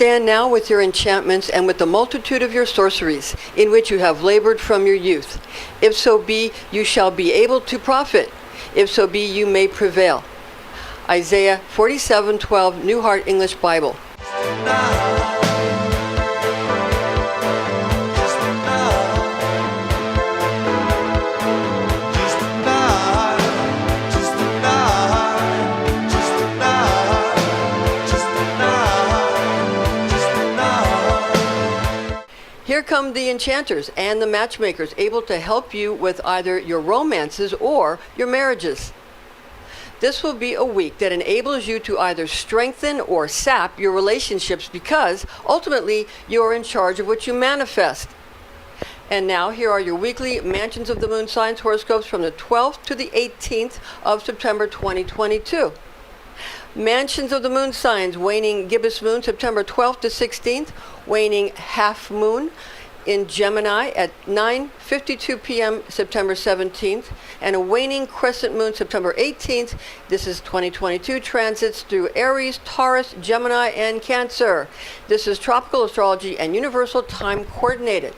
stand now with your enchantments and with the multitude of your sorceries, in which you have labored from your youth. If so be, you shall be able to profit. If so be, you may prevail. Isaiah 47:12, New Heart English Bible. Here come the enchanters and the matchmakers, able to help you with either your romances or your marriages. This will be a week that enables you to either strengthen or sap your relationships, because ultimately you are in charge of what you manifest. And now here are your weekly Mansions of the Moon Signs horoscopes from the 12th to the 18th of September 2022. Mansions of the Moon Signs, waning gibbous moon September 12th to 16th, waning half moon in Gemini at 9:52 p.m. September 17th, and a waning crescent moon September 18th. This is 2022 transits through Aries, Taurus, Gemini, and Cancer. This is tropical astrology and universal time coordinated.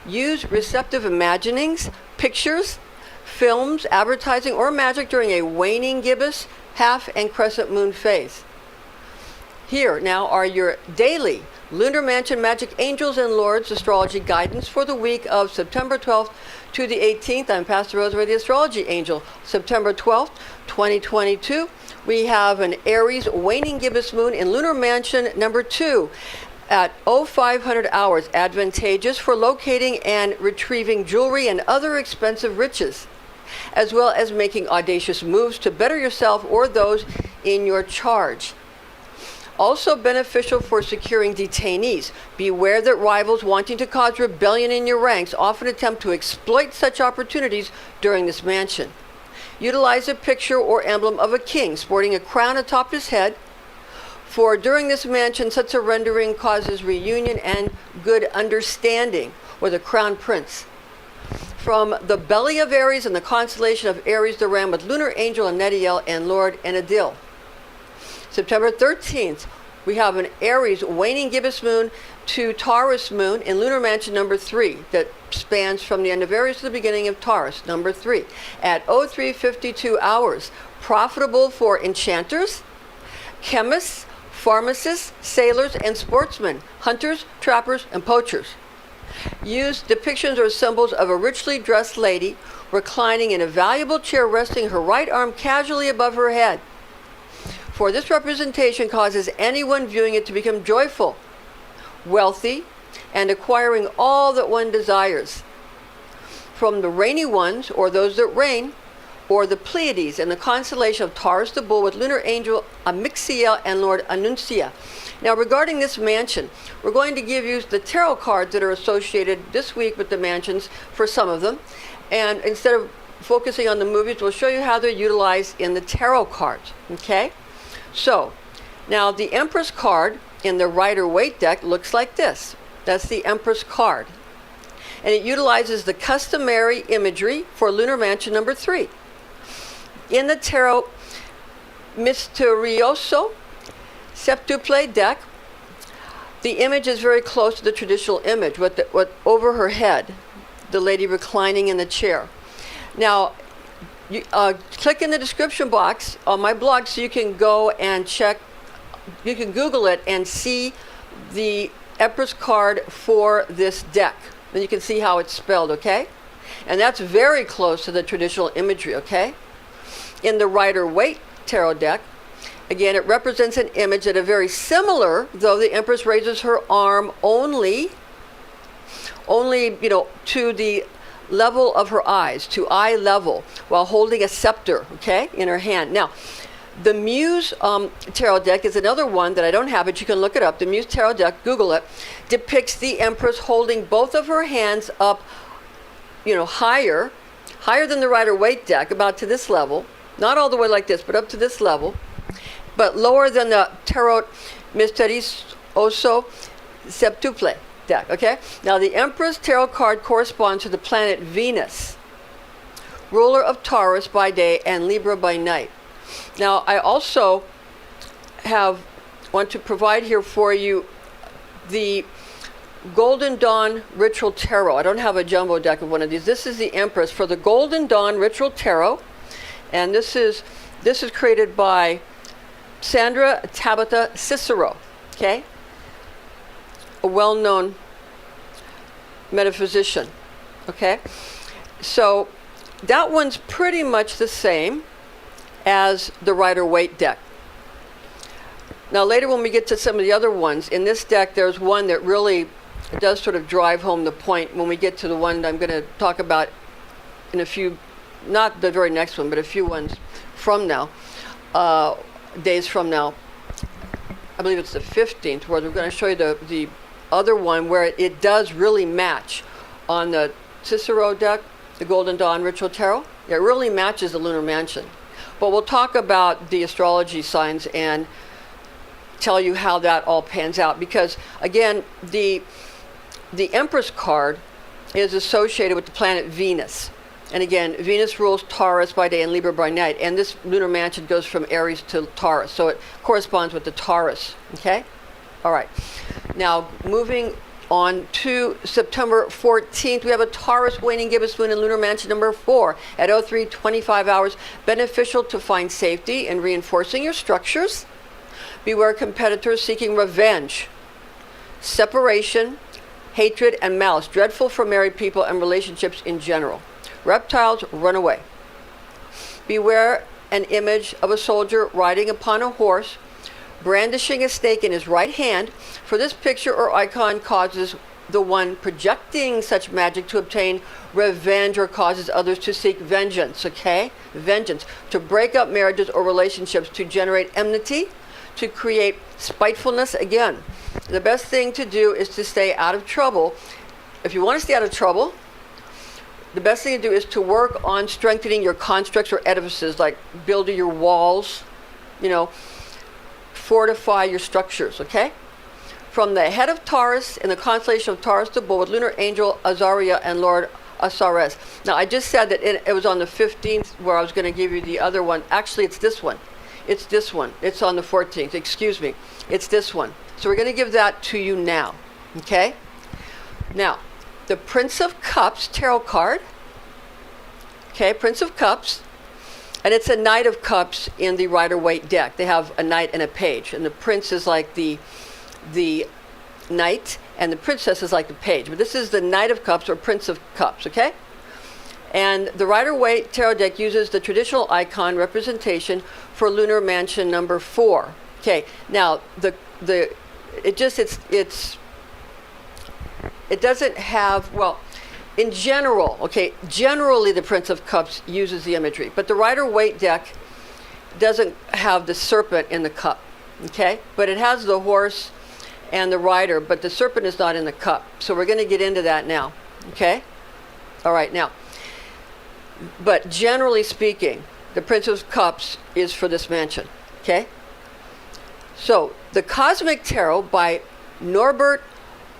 Use receptive imaginings, pictures, films, advertising, or magic during a waning gibbous, half, and crescent moon phase. Here now are your daily Lunar Mansion Magic Angels and Lords astrology guidance for the week of September 12th to the 18th. I'm Pastor Rosemary, the Astrology Angel. September 12th, 2022, we have an Aries waning gibbous moon in Lunar Mansion number 2 at 0500 hours, advantageous for locating and retrieving jewelry and other expensive riches, as well as making audacious moves to better yourself or those in your charge. Also beneficial for securing detainees. Beware that rivals wanting to cause rebellion in your ranks often attempt to exploit such opportunities during this mansion. Utilize a picture or emblem of a king sporting a crown atop his head, for during this mansion such a rendering causes reunion and good understanding, or the crown prince. From the belly of Aries and the constellation of Aries, the ram with lunar angel Anetiel and Lord Enadil. September 13th, we have an Aries waning gibbous moon to Taurus moon in Lunar Mansion number 3 that spans from the end of Aries to the beginning of Taurus, number 3, at 0352 hours. Profitable for enchanters, chemists, pharmacists, sailors, and sportsmen, hunters, trappers, and poachers. Use depictions or symbols of a richly dressed lady reclining in a valuable chair, resting her right arm casually above her head, for this representation causes anyone viewing it to become joyful, wealthy, and acquiring all that one desires. From the rainy ones, or those that reign, or the Pleiades in the constellation of Taurus the Bull with lunar angel Amixiel and Lord Annuncia. Now regarding this mansion, we're going to give you the tarot cards that are associated this week with the mansions for some of them. And instead of focusing on the movies, we'll show you how they're utilized in the tarot cards, okay? So, now the Empress card in the Rider-Waite deck looks like this. That's the Empress card. And it utilizes the customary imagery for Lunar Mansion number 3. In the Tarot Misterioso Septuple deck, the image is very close to the traditional image, what over her head, the lady reclining in the chair. Now, you, click in the description box on my blog so you can go and check, you can Google it and see the Empress card for this deck. Then you can see how it's spelled, okay? And that's very close to the traditional imagery, okay? In the Rider-Waite tarot deck, again, it represents an image that is very similar, though the Empress raises her arm only, to the level of her eyes, to eye level, while holding a scepter, okay, in her hand. Now, the Muse tarot deck is another one that I don't have, but you can look it up. The Muse tarot deck, Google it, depicts the Empress holding both of her hands up, higher than the Rider-Waite deck, about to this level, not all the way like this, but up to this level, but lower than the Tarot Misterioso Septuple deck, okay? Now, the Empress tarot card corresponds to the planet Venus, ruler of Taurus by day and Libra by night. Now, I also want to provide here for you the Golden Dawn Ritual Tarot. I don't have a jumbo deck of one of these. This is the Empress for the Golden Dawn Ritual Tarot. And this is created by Sandra Tabitha Cicero, okay? A well-known metaphysician, okay? So that one's pretty much the same as the Rider-Waite deck. Now later when we get to some of the other ones, in this deck there's one that really does sort of drive home the point when we get to the one that I'm going to talk about in a few, not the very next one, but a few ones from now, days from now. I believe it's the 15th, where we're going to show you the other one where it does really match on the Cicero deck, the Golden Dawn Ritual Tarot. It really matches the Lunar Mansion. But we'll talk about the astrology signs and tell you how that all pans out. Because, again, the Empress card is associated with the planet Venus. And again, Venus rules Taurus by day and Libra by night. And this lunar mansion goes from Aries to Taurus. So it corresponds with the Taurus. Okay? All right. Now, moving on to September 14th, we have a Taurus waning gibbous moon in lunar mansion number 4 at 03:25 hours. Beneficial to find safety in reinforcing your structures. Beware competitors seeking revenge, separation, hatred, and malice. Dreadful for married people and relationships in general. Reptiles, run away. Beware an image of a soldier riding upon a horse, brandishing a stake in his right hand. For this picture or icon causes the one projecting such magic to obtain revenge or causes others to seek vengeance, okay? Vengeance. To break up marriages or relationships, to generate enmity, to create spitefulness. Again, the best thing to do is to stay out of trouble. If you want to stay out of trouble, the best thing to do is to work on strengthening your constructs or edifices, like building your walls, fortify your structures, okay? From the head of Taurus in the constellation of Taurus to Bull with lunar angel Azariah and Lord Osiris. Now, I just said that it was on the 15th where I was going to give you the other one. Actually, it's this one. It's this one. It's on the 14th. Excuse me. It's this one. So we're going to give that to you now, okay? Now, the Prince of Cups tarot card, okay, Prince of Cups, and it's a Knight of Cups in the Rider-Waite deck. They have a Knight and a Page, and the Prince is like the Knight, and the Princess is like the Page. But this is the Knight of Cups or Prince of Cups, okay? And the Rider-Waite tarot deck uses the traditional icon representation for lunar mansion number 4. Okay, now it doesn't have, well, in general, okay, generally the Prince of Cups uses the imagery, but the Rider-Waite deck doesn't have the serpent in the cup, okay? But it has the horse and the rider, but the serpent is not in the cup. So we're going to get into that now, okay? All right, now, but generally speaking, the Prince of Cups is for this mansion, okay? So, the Cosmic Tarot by Norbert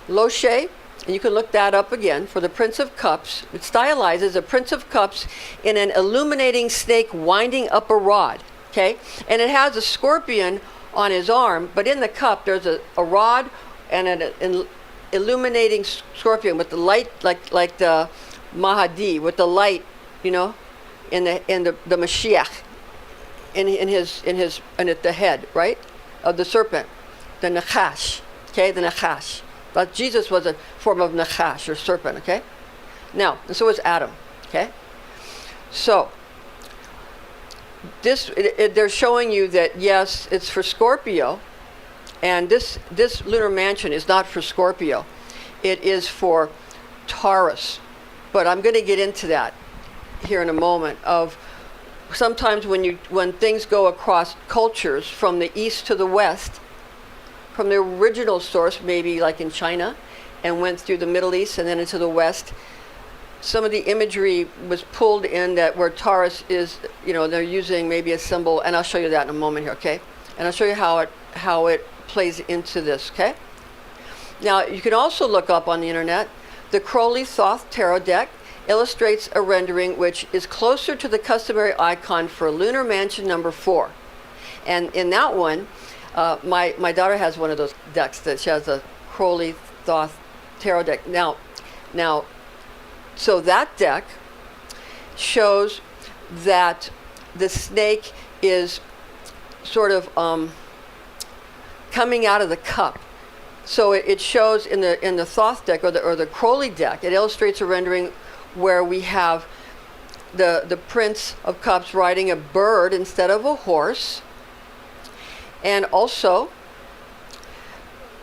Loche, and you can look that up again, for the Prince of Cups. It stylizes a Prince of Cups in an illuminating snake winding up a rod, okay? And it has a scorpion on his arm, but in the cup there's a rod and an illuminating scorpion with the light, like the Mahdi, with the light, in the Mashiach, and at the head, right, of the serpent, the Nachash, okay, the Nachash. But Jesus was a form of Nachash, or serpent, okay? Now, and so was Adam, okay? So, they're showing you that, yes, it's for Scorpio, and this lunar mansion is not for Scorpio. It is for Taurus. But I'm going to get into that here in a moment, of sometimes when things go across cultures from the east to the west, from the original source, maybe like in China, and went through the Middle East and then into the West, some of the imagery was pulled in that where Taurus is, they're using maybe a symbol, and I'll show you that in a moment here, okay? And I'll show you how it plays into this, okay? Now, you can also look up on the internet, the Crowley Thoth Tarot deck illustrates a rendering which is closer to the customary icon for lunar mansion number 4. And in that one, my daughter has one of those decks that she has a Crowley Thoth tarot deck. Now, so that deck shows that the snake is sort of coming out of the cup. So it shows in the Thoth deck or the Crowley deck, it illustrates a rendering where we have the Prince of Cups riding a bird instead of a horse, and also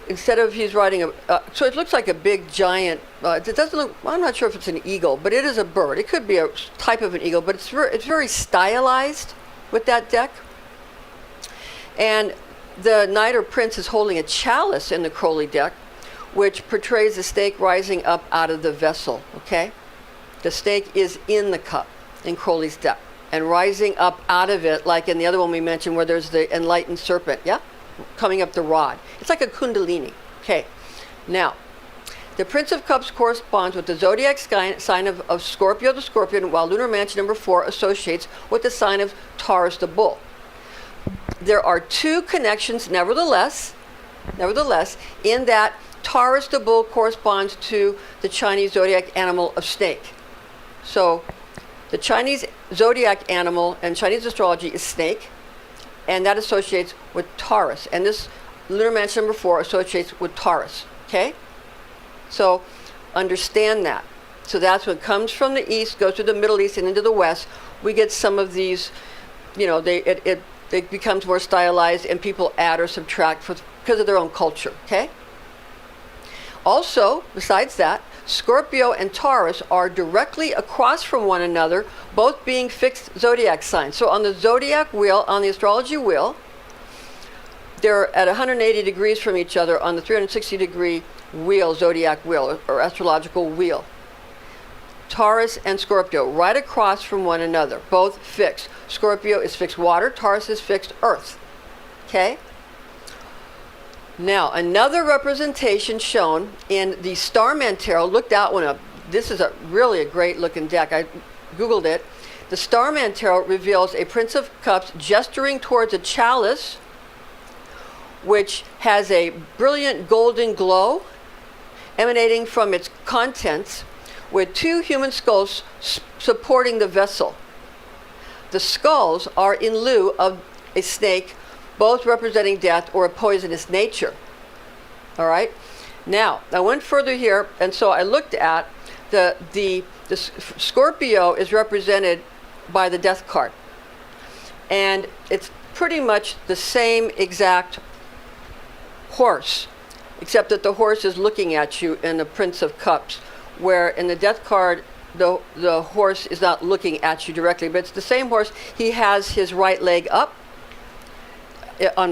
instead of he's riding so it looks like a big giant. It doesn't look. Well, I'm not sure if it's an eagle, but it is a bird. It could be a type of an eagle, but it's very stylized with that deck. And the knight or prince is holding a chalice in the Crowley deck, which portrays the snake rising up out of the vessel. Okay, the snake is in the cup in Crowley's deck and rising up out of it, like in the other one we mentioned, where there's the enlightened serpent. Yeah, coming up the rod. It's like a kundalini. Okay, now the Prince of Cups corresponds with the zodiac sign of Scorpio, the scorpion, while lunar mansion number 4 associates with the sign of Taurus, the bull. There are two connections, nevertheless, in that Taurus, the bull, corresponds to the Chinese zodiac animal of snake. So the Chinese zodiac animal in Chinese astrology is snake, and that associates with Taurus. And this lunar mansion number 4 associates with Taurus. Okay? So understand that. So that's what comes from the east, goes to the Middle East and into the west. We get some of these, it becomes more stylized, and people add or subtract because of their own culture. Okay? Also, besides that, Scorpio and Taurus are directly across from one another, both being fixed zodiac signs. So on the zodiac wheel, on the astrology wheel, they're at 180 degrees from each other on the 360-degree wheel, zodiac wheel, or astrological wheel. Taurus and Scorpio, right across from one another, both fixed. Scorpio is fixed water, Taurus is fixed earth. Okay? Now, another representation shown in the Starman Tarot. Look that one up. This is really a great looking deck. I Googled it. The Starman Tarot reveals a Prince of Cups gesturing towards a chalice, which has a brilliant golden glow emanating from its contents, with two human skulls supporting the vessel. The skulls are in lieu of a snake, both representing death or a poisonous nature. All right? Now, I went further here, and so I looked at the Scorpio is represented by the death card. And it's pretty much the same exact horse, except that the horse is looking at you in the Prince of Cups, where in the death card, the horse is not looking at you directly, but it's the same horse. He has his right leg up.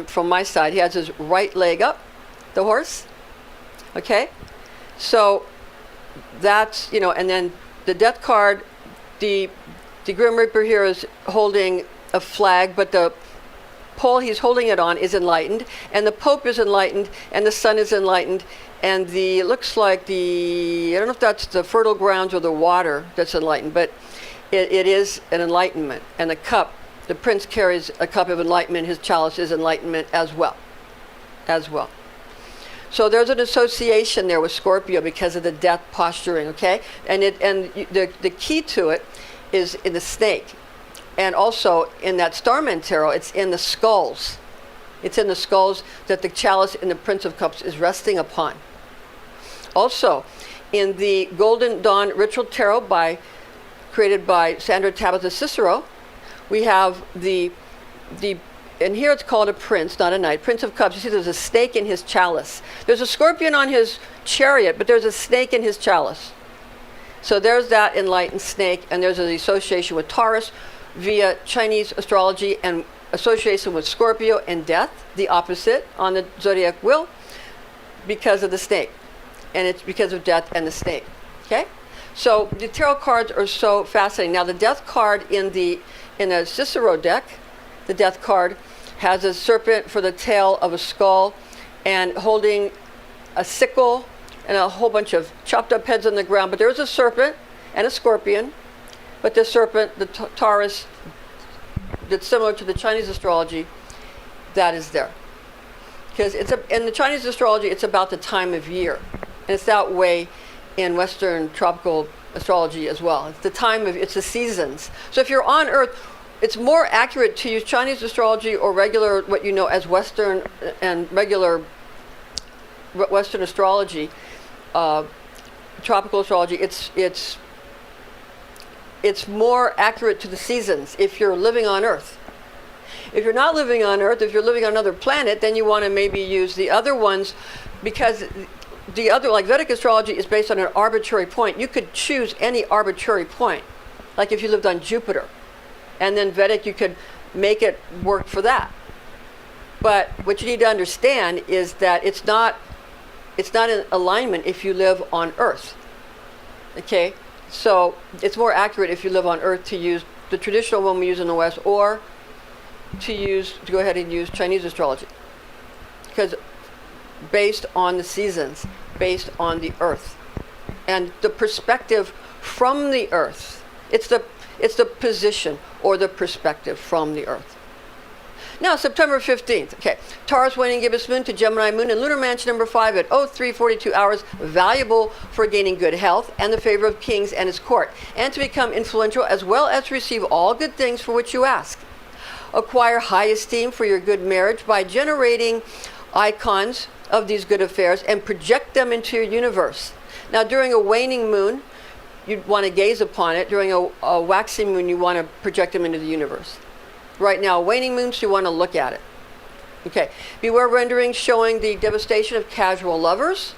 From my side, he has his right leg up, the horse. Okay? So that's, and then the death card, the Grim Reaper here is holding a flag, but the pole he's holding it on is enlightened, and the Pope is enlightened, and the sun is enlightened, and it looks like I don't know if that's the fertile grounds or the water that's enlightened, but it is an enlightenment. And the cup, the prince carries a cup of enlightenment, his chalice is enlightenment as well. So there's an association there with Scorpio because of the death posturing, okay? And the key to it is in the snake. And also in that Starman Tarot, it's in the skulls. It's in the skulls that the chalice in the Prince of Cups is resting upon. Also, in the Golden Dawn Ritual Tarot created by Sandra Tabitha Cicero, we have and here it's called a prince, not a knight. Prince of Cups. You see there's a snake in his chalice. There's a scorpion on his chariot, but there's a snake in his chalice. So there's that enlightened snake, and there's an association with Taurus via Chinese astrology and association with Scorpio and death, the opposite on the zodiac wheel, because of the snake. And it's because of death and the snake. Okay? So the tarot cards are so fascinating. Now the death card in a Cicero deck, the death card has a serpent for the tail of a skull and holding a sickle and a whole bunch of chopped up heads on the ground. But there's a serpent and a scorpion. But the serpent, the Taurus, that's similar to the Chinese astrology, that is there. because in the Chinese astrology, it's about the time of year. And it's that way in Western tropical astrology as well. It's it's the seasons. So if you're on Earth, it's more accurate to use Chinese astrology or regular, what you know as Western and regular Western astrology, tropical astrology. It's more accurate to the seasons if you're living on Earth. If you're not living on Earth, if you're living on another planet, then you want to maybe use the other ones, because the other, like Vedic astrology, is based on an arbitrary point. You could choose any arbitrary point, like if you lived on Jupiter, and then Vedic, you could make it work for that. But what you need to understand is that it's not in alignment if you live on Earth. Okay, so it's more accurate if you live on Earth to use the traditional one we use in the West, or to go ahead and use Chinese astrology, because based on the seasons, based on the Earth, and the perspective from the Earth. It's the position or the perspective from the Earth. Now, September 15th, okay, Taurus waning gibbous moon to Gemini moon in lunar mansion number 5 at 03:42 hours, valuable for gaining good health and the favor of kings and his court, and to become influential, as well as to receive all good things for which you ask. Acquire high esteem for your good marriage by generating icons of these good affairs and project them into your universe. Now, during a waning moon, you'd want to gaze upon it. During a waxing moon, you want to project them into the universe. Right now, waning moons, you want to look at it. Okay. Beware renderings showing the devastation of casual lovers.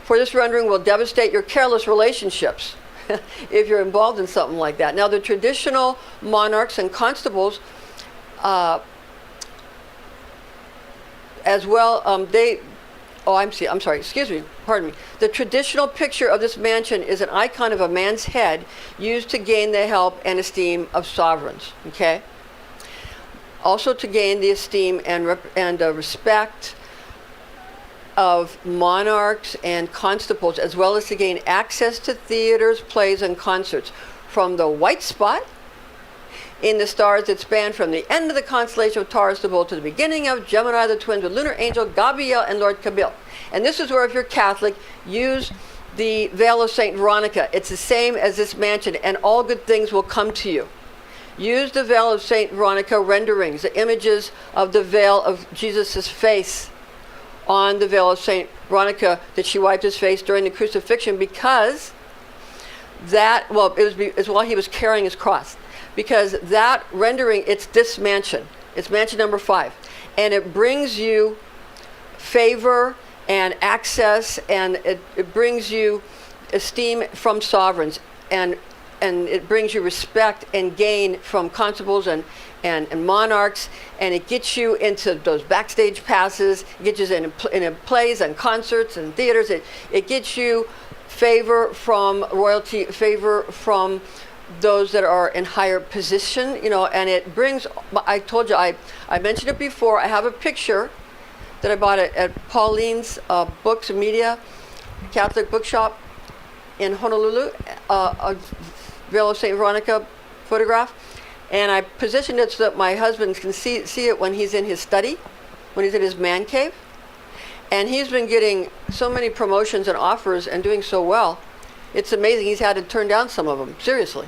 For this rendering will devastate your careless relationships if you're involved in something like that. Now, the traditional monarchs and constables, as well, pardon me. The traditional picture of this mansion is an icon of a man's head used to gain the help and esteem of sovereigns, okay? Also to gain the esteem and respect of monarchs and constables, as well as to gain access to theaters, plays, and concerts from the white spot in the stars that span from the end of the constellation of Taurus to the beginning of Gemini, the twins, with lunar angel Gabriel and Lord Cabil. And this is where, if you're Catholic, use the veil of Saint Veronica. It's the same as this mansion, and all good things will come to you. Use the veil of Saint Veronica renderings, the images of the veil of Jesus' face on the veil of Saint Veronica that she wiped his face during the crucifixion, because it's while he was carrying his cross. Because that rendering, it's this mansion. It's mansion number 5. And it brings you favor and access, and it brings you esteem from sovereigns, and it brings you respect and gain from constables and monarchs, and it gets you into those backstage passes, it gets you in plays and concerts and theaters. It gets you favor from royalty, favor from those that are in higher position, and it brings, I told you, I mentioned it before, I have a picture that I bought at Pauline's Books and Media, Catholic bookshop in Honolulu, a Veil of St. Veronica photograph, and I positioned it so that my husband can see it when he's in his study, when he's in his man cave, and he's been getting so many promotions and offers and doing so well. It's amazing. He's had to turn down some of them, seriously,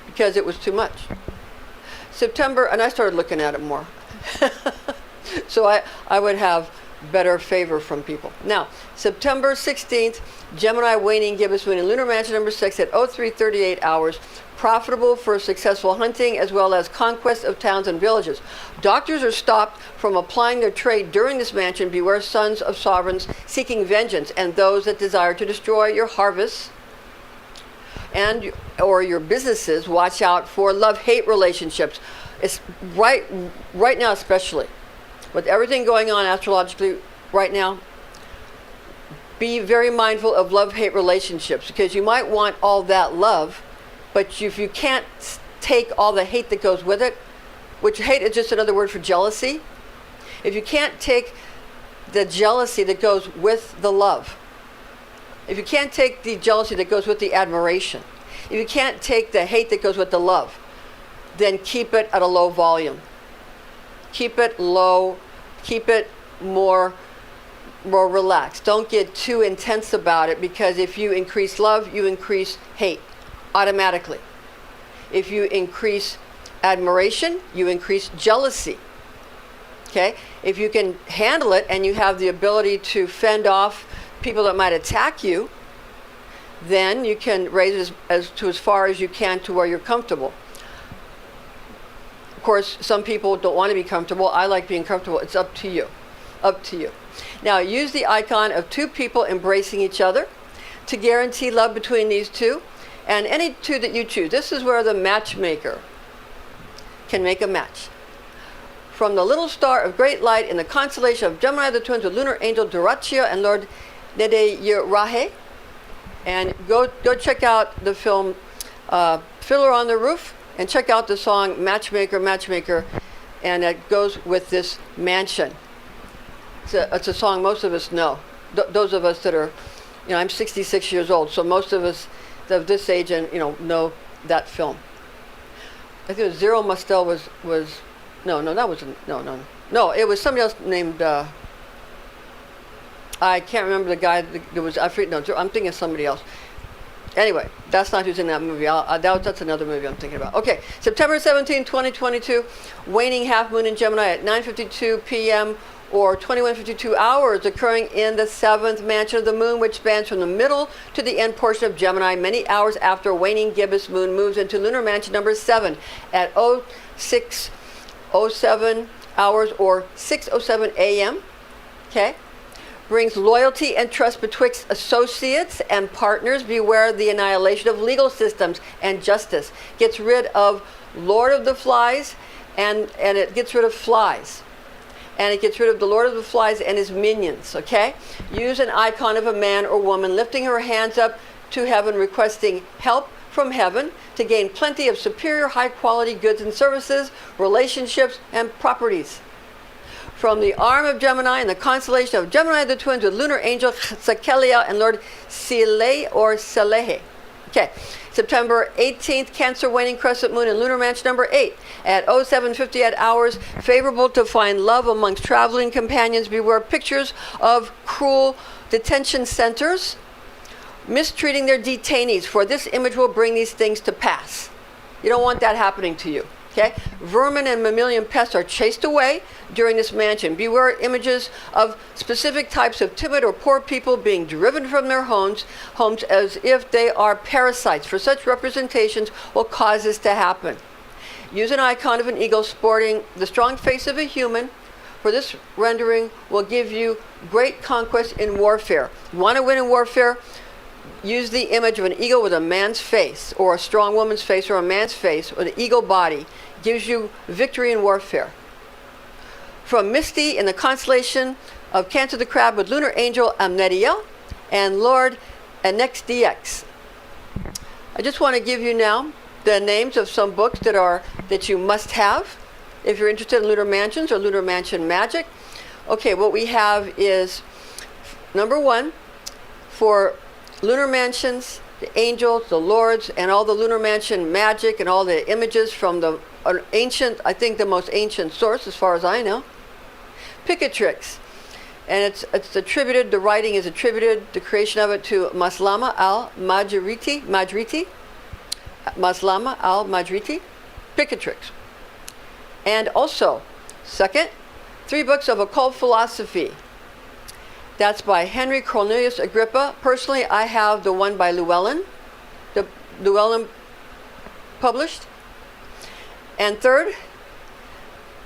because it was too much. September, and I started looking at it more. So I would have better favor from people. Now, September 16th, Gemini waning gibbous moon in lunar mansion number 6 at 03:38 hours. Profitable for successful hunting as well as conquest of towns and villages. Doctors are stopped from applying their trade during this mansion. Beware sons of sovereigns seeking vengeance and those that desire to destroy your harvests or your businesses. Watch out for love-hate relationships. It's right now, especially with everything going on astrologically right now. Be very mindful of love-hate relationships, because you might want all that love, but if you can't take all the hate that goes with it, which hate is just another word for jealousy, if you can't take the jealousy that goes with the love, if you can't take the jealousy that goes with the admiration, if you can't take the hate that goes with the love, then keep it at a low volume. Keep it low keep it more relaxed. Don't get too intense about it, because if you increase love, you increase hate automatically. If you increase admiration, you increase jealousy. Okay? If you can handle it and you have the ability to fend off people that might attack you, then you can raise as far as you can to where you're comfortable. Of course, some people don't want to be comfortable. I like being comfortable. It's up to you. Up to you. Now, use the icon of two people embracing each other to guarantee love between these two, and any two that you choose. This is where the matchmaker can make a match. From the little star of great light in the constellation of Gemini, the twins with lunar angel Durachia and Lord Nedeyirahe. And go check out the film Fiddler on the Roof, and check out the song Matchmaker, Matchmaker, and it goes with this mansion. It's a song most of us know. Those of us that are, I'm 66 years old, so most of us of this age and know that film. I think it was Zero Mostel was that wasn't no, it was somebody else named I can't remember the guy that was, I'm thinking of somebody else. Anyway, that's not who's in that movie. That's another movie I'm thinking about. Okay, September 17, 2022, waning half moon in Gemini at 9:52 p.m. or 21:52 hours, occurring in the 7th mansion of the moon, which spans from the middle to the end portion of Gemini, many hours after waning gibbous moon moves into lunar mansion number 7 at 06:07 hours or 6:07 a.m. Okay? Brings loyalty and trust betwixt associates and partners. Beware the annihilation of legal systems and justice. Gets rid of Lord of the Flies, and it gets rid of flies. And it gets rid of the Lord of the Flies and his minions, okay? Use an icon of a man or woman lifting her hands up to heaven, requesting help from heaven to gain plenty of superior high-quality goods and services, relationships, and properties. From the arm of Gemini in the constellation of Gemini, the twins with lunar angel Sakelia and Lord Sile or Salehe. Okay, September 18th, Cancer waning crescent moon in lunar mansion number 8 at 07:58 hours. Favorable to find love amongst traveling companions. Beware pictures of cruel detention centers mistreating their detainees, for this image will bring these things to pass. You don't want that happening to you. Okay? Vermin and mammalian pests are chased away during this mansion. Beware images of specific types of timid or poor people being driven from their homes as if they are parasites, for such representations will cause this to happen. Use an icon of an eagle sporting the strong face of a human, for this rendering will give you great conquest in warfare. You want to win in warfare? Use the image of an eagle with a man's face, or a strong woman's face, or a man's face with an eagle body. Gives you victory in warfare. From Misty in the constellation of Cancer the Crab with lunar angel Amnediel and Lord NXDX. I just want to give you now the names of some books that you must have if you're interested in lunar mansions or lunar mansion magic. Okay, what we have is number 1 for lunar mansions, the angels, the lords, and all the lunar mansion magic and all the images from the ancient, I think the most ancient source as far as I know. Picatrix. And it's attributed, the writing is attributed, the creation of it to Maslama al-Majriti. Maslama al-Majriti. Picatrix. And also, second, 3 books of occult philosophy. That's by Henry Cornelius Agrippa. Personally, I have the one by Llewellyn, the Llewellyn published. And third,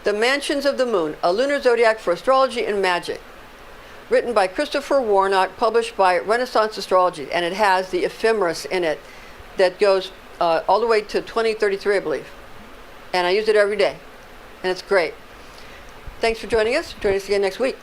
The Mansions of the Moon, a Lunar Zodiac for Astrology and Magic, written by Christopher Warnock, published by Renaissance Astrology. And it has the ephemeris in it that goes all the way to 2033, I believe. And I use it every day. And it's great. Thanks for joining us. Join us again next week.